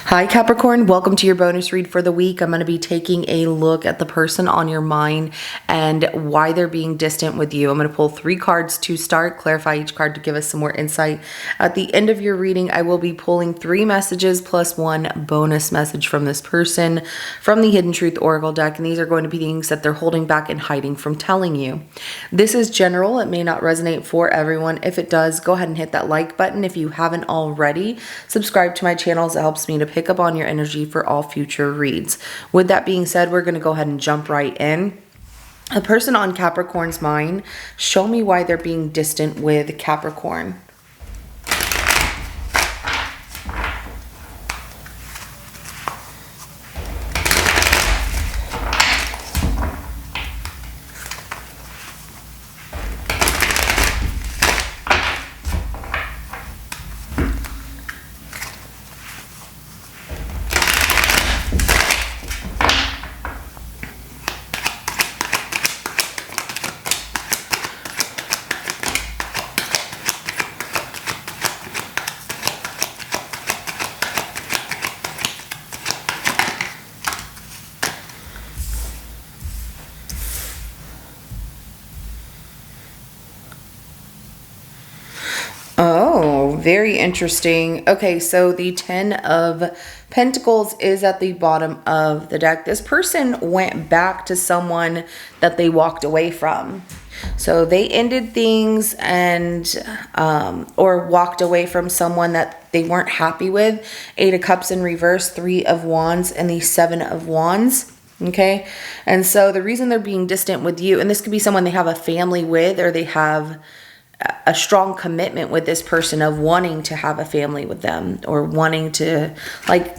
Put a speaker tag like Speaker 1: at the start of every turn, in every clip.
Speaker 1: Hi Capricorn, welcome to your bonus read for the week. I'm going to be taking a look at the person on your mind and why they're being distant with you. I'm going to pull 3 cards to start, clarify each card to give us some more insight. At the end of your reading, I will be pulling 3 messages plus 1 bonus message from this person from the Hidden Truth Oracle deck, and these are going to be things that they're holding back and hiding from telling you. This is general. It may not resonate for everyone. If it does, go ahead and hit that like button. If you haven't already, subscribe to my channel as it helps me to pick up on your energy for all future reads. With that being said, we're going to go ahead and jump right in. A person on Capricorn's mind, show me why they're being distant with Capricorn. Oh, very interesting. Okay, so the 10 of Pentacles is at the bottom of the deck. This person went back to someone that they walked away from. So they ended things and or walked away from someone that they weren't happy with. 8 of Cups in reverse, 3 of Wands, and the 7 of Wands. Okay, and so the reason they're being distant with you, and this could be someone they have a family with, or they have a strong commitment with this person of wanting to have a family with them or wanting to like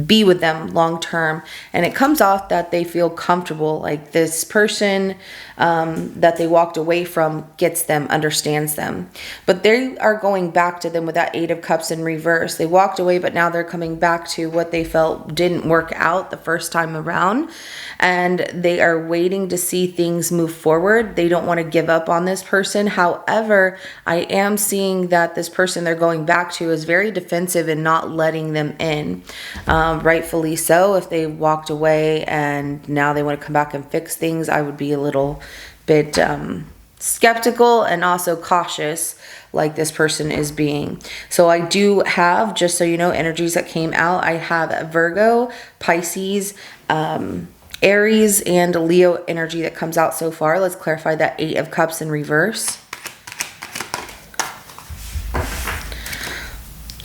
Speaker 1: be with them long term, and it comes off that they feel comfortable, like this person that they walked away from gets them, understands them, but they are going back to them with that 8 of Cups in reverse. They walked away, but now they're coming back to what they felt didn't work out the first time around, and they are waiting to see things move forward. They don't want to give up on this person. However, I am seeing that this person they're going back to is very defensive and not letting them in. Rightfully so. If they walked away and now they want to come back and fix things, I would be a little bit skeptical and also cautious, like this person is being. So I do have, just so you know, energies that came out. I have Virgo, Pisces, Aries, and Leo energy that comes out so far. Let's clarify that 8 of Cups in reverse.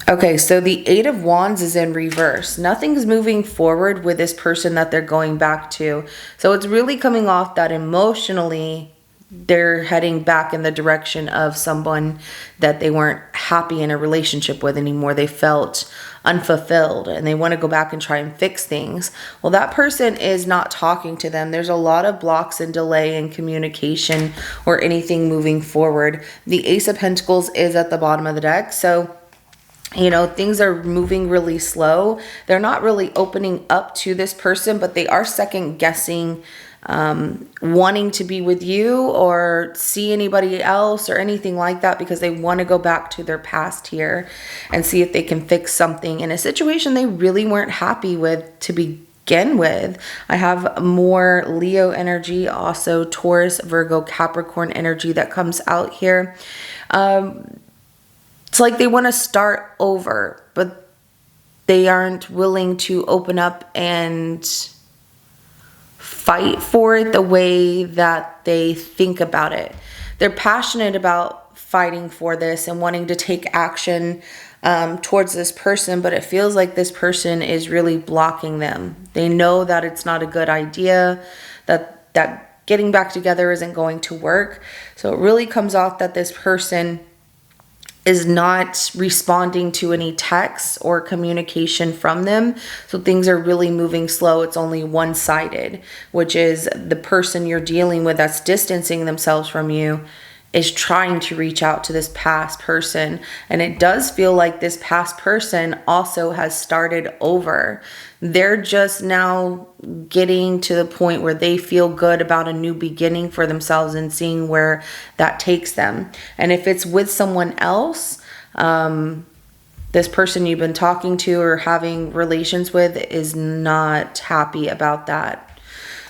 Speaker 1: Okay, so the 8 of Wands is in reverse. Nothing's moving forward with this person that they're going back to. So it's really coming off that emotionally they're heading back in the direction of someone that they weren't happy in a relationship with anymore. They felt unfulfilled and they want to go back and try and fix things. Well, that person is not talking to them. There's a lot of blocks and delay in communication or anything moving forward. The Ace of Pentacles is at the bottom of the deck. So you know, things are moving really slow. They're not really opening up to this person, but they are second guessing, wanting to be with you or see anybody else or anything like that, because they want to go back to their past here and see if they can fix something in a situation they really weren't happy with to begin with. I have more Leo energy, also Taurus, Virgo, Capricorn energy that comes out here. It's like they want to start over, but they aren't willing to open up and fight for it the way that they think about it. They're passionate about fighting for this and wanting to take action towards this person, but it feels like this person is really blocking them. They know that it's not a good idea, that getting back together isn't going to work. So it really comes off that this person is not responding to any texts or communication from them. So things are really moving slow. It's only one-sided, which is the person you're dealing with that's distancing themselves from you is trying to reach out to this past person. And it does feel like this past person also has started over. They're just now getting to the point where they feel good about a new beginning for themselves and seeing where that takes them. And if it's with someone else, the this person you've been talking to or having relations with is not happy about that.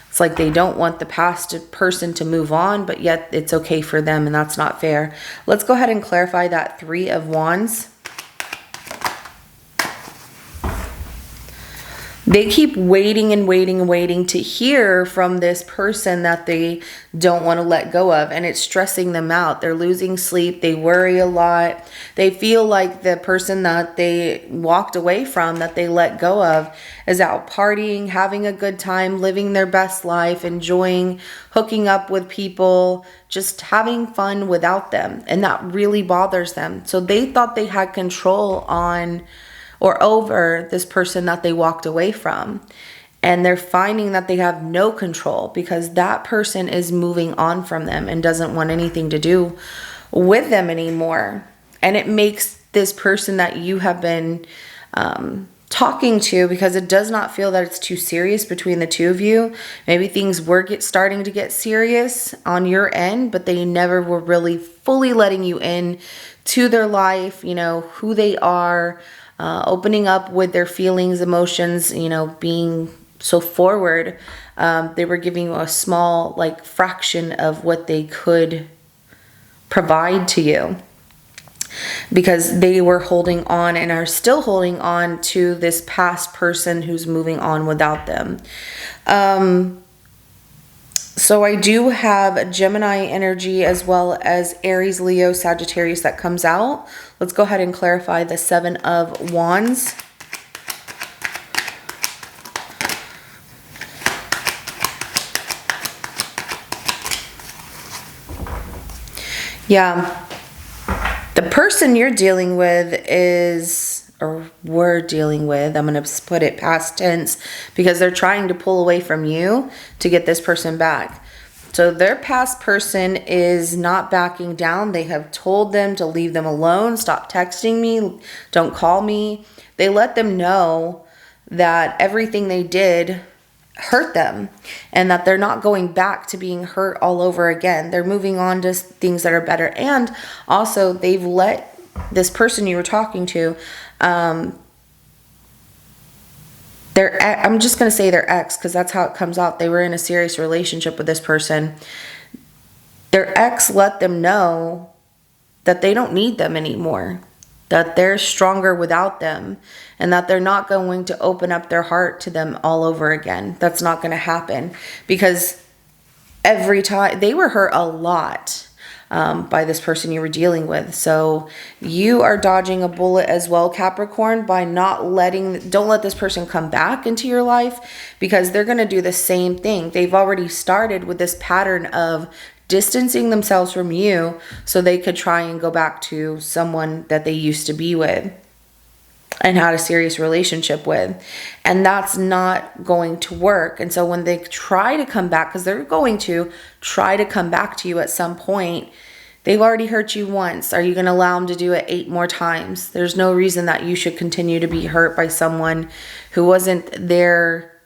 Speaker 1: It's like they don't want the past person to move on, but yet it's okay for them, and that's not fair. Let's go ahead and clarify that Three of Wands. They keep waiting and waiting and waiting to hear from this person that they don't want to let go of, and it's stressing them out. They're losing sleep. They worry a lot. They feel like the person that they walked away from, that they let go of, is out partying, having a good time, living their best life, enjoying hooking up with people, just having fun without them, and that really bothers them. So they thought they had control on or over this person that they walked away from. And they're finding that they have no control because that person is moving on from them and doesn't want anything to do with them anymore. And it makes this person that you have been talking to, because it does not feel that it's too serious between the two of you. Maybe things were starting to get serious on your end, but they never were really fully letting you in to their life, you know, who they are, opening up with their feelings, emotions, you know, being so forward. They were giving you a small, like, fraction of what they could provide to you, because they were holding on and are still holding on to this past person who's moving on without them. So I do have Gemini energy as well as Aries, Leo, Sagittarius that comes out. Let's go ahead and clarify the Seven of Wands. Yeah. The person you're dealing with is, or were dealing with, I'm going to put it past tense, because they're trying to pull away from you to get this person back. So their past person is not backing down. They have told them to leave them alone, stop texting me, don't call me. They let them know that everything they did hurt them and that they're not going back to being hurt all over again. They're moving on to things that are better. And also they've let this person you were talking to, I'm just going to say their ex, because that's how it comes out. They were in a serious relationship with this person. Their ex let them know that they don't need them anymore, that they're stronger without them, and that they're not going to open up their heart to them all over again. That's not going to happen, because every time they were hurt a lot by this person you were dealing with. So you are dodging a bullet as well, Capricorn, by don't let this person come back into your life, because they're going to do the same thing. They've already started with this pattern of distancing themselves from you so they could try and go back to someone that they used to be with and had a serious relationship with. And that's not going to work. And so when they try to come back, because they're going to try to come back to you at some point, they've already hurt you once. Are you going to allow them to do it 8 more times? There's no reason that you should continue to be hurt by someone who wasn't there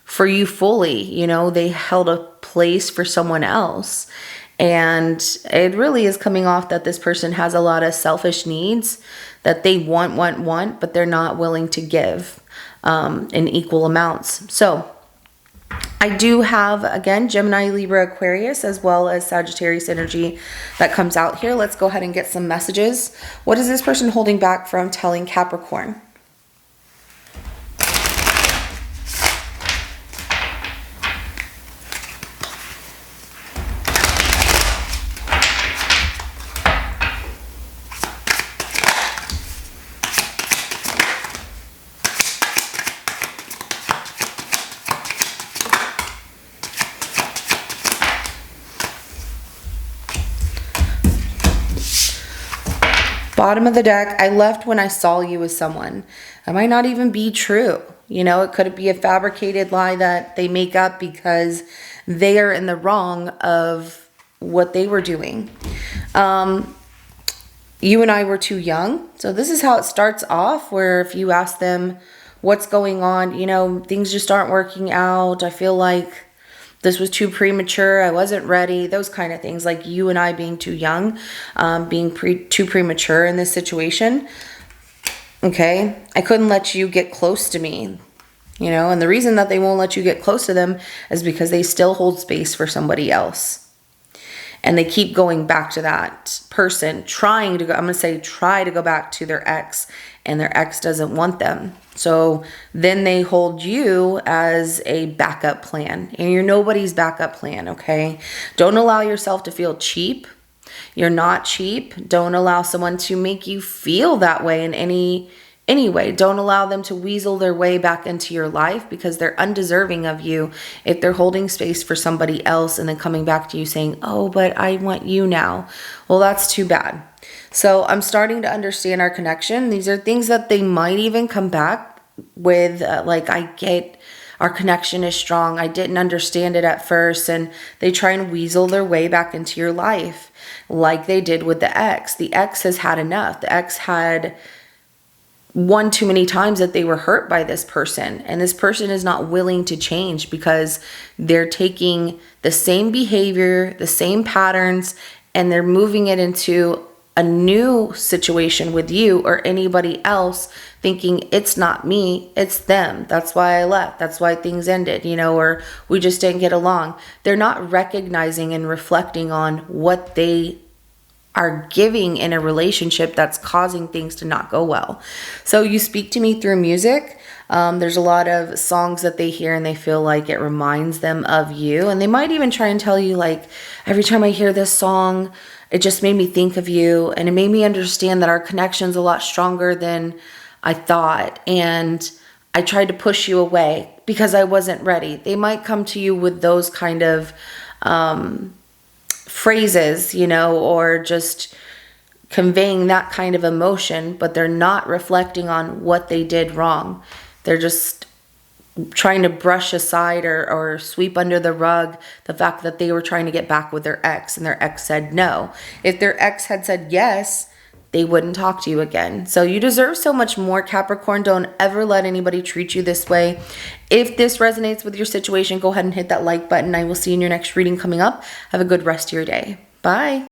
Speaker 1: for you fully. You know, they held a place for someone else. And it really is coming off that this person has a lot of selfish needs that they want, but they're not willing to give in equal amounts. So I do have, again, Gemini, Libra, Aquarius, as well as Sagittarius energy that comes out here. Let's go ahead and get some messages. What is this person holding back from telling Capricorn? Bottom of the deck, I left when I saw you with someone. That might not even be true. You know, it could be a fabricated lie that they make up because they are in the wrong of what they were doing. You and I were too young. So this is how it starts off, where if you ask them what's going on, you know, things just aren't working out. I feel like this was too premature. I wasn't ready. Those kind of things, like you and I being too young, being too premature in this situation. Okay? I couldn't let you get close to me. You know, and the reason that they won't let you get close to them is because they still hold space for somebody else. And they keep going back to that person, trying to go, I'm going to say try to go back to their ex, and their ex doesn't want them. So then they hold you as a backup plan, and you're nobody's backup plan, okay? Don't allow yourself to feel cheap. You're not cheap. Don't allow someone to make you feel that way in any way. Don't allow them to weasel their way back into your life, because they're undeserving of you if they're holding space for somebody else and then coming back to you saying, oh, but I want you now. Well, that's too bad. So I'm starting to understand our connection. These are things that they might even come back with, like, I get our connection is strong. I didn't understand it at first. And they try and weasel their way back into your life like they did with the ex. The ex has had enough. The ex had one too many times that they were hurt by this person, and this person is not willing to change because they're taking the same behavior, the same patterns, and they're moving it into a new situation with you or anybody else, thinking it's not me, it's them. That's why I left. That's why things ended, you know, or we just didn't get along. They're not recognizing and reflecting on what they are giving in a relationship that's causing things to not go well. So you speak to me through music. There's a lot of songs that they hear and they feel like it reminds them of you. And they might even try and tell you, like, every time I hear this song, it just made me think of you. And it made me understand that our connection's a lot stronger than I thought. And I tried to push you away because I wasn't ready. They might come to you with those kind of phrases, you know, or just conveying that kind of emotion, but they're not reflecting on what they did wrong. They're just trying to brush aside or sweep under the rug the fact that they were trying to get back with their ex and their ex said no. If their ex had said yes, they wouldn't talk to you again. So you deserve so much more, Capricorn. Don't ever let anybody treat you this way. If this resonates with your situation, go ahead and hit that like button. I will see you in your next reading coming up. Have a good rest of your day. Bye.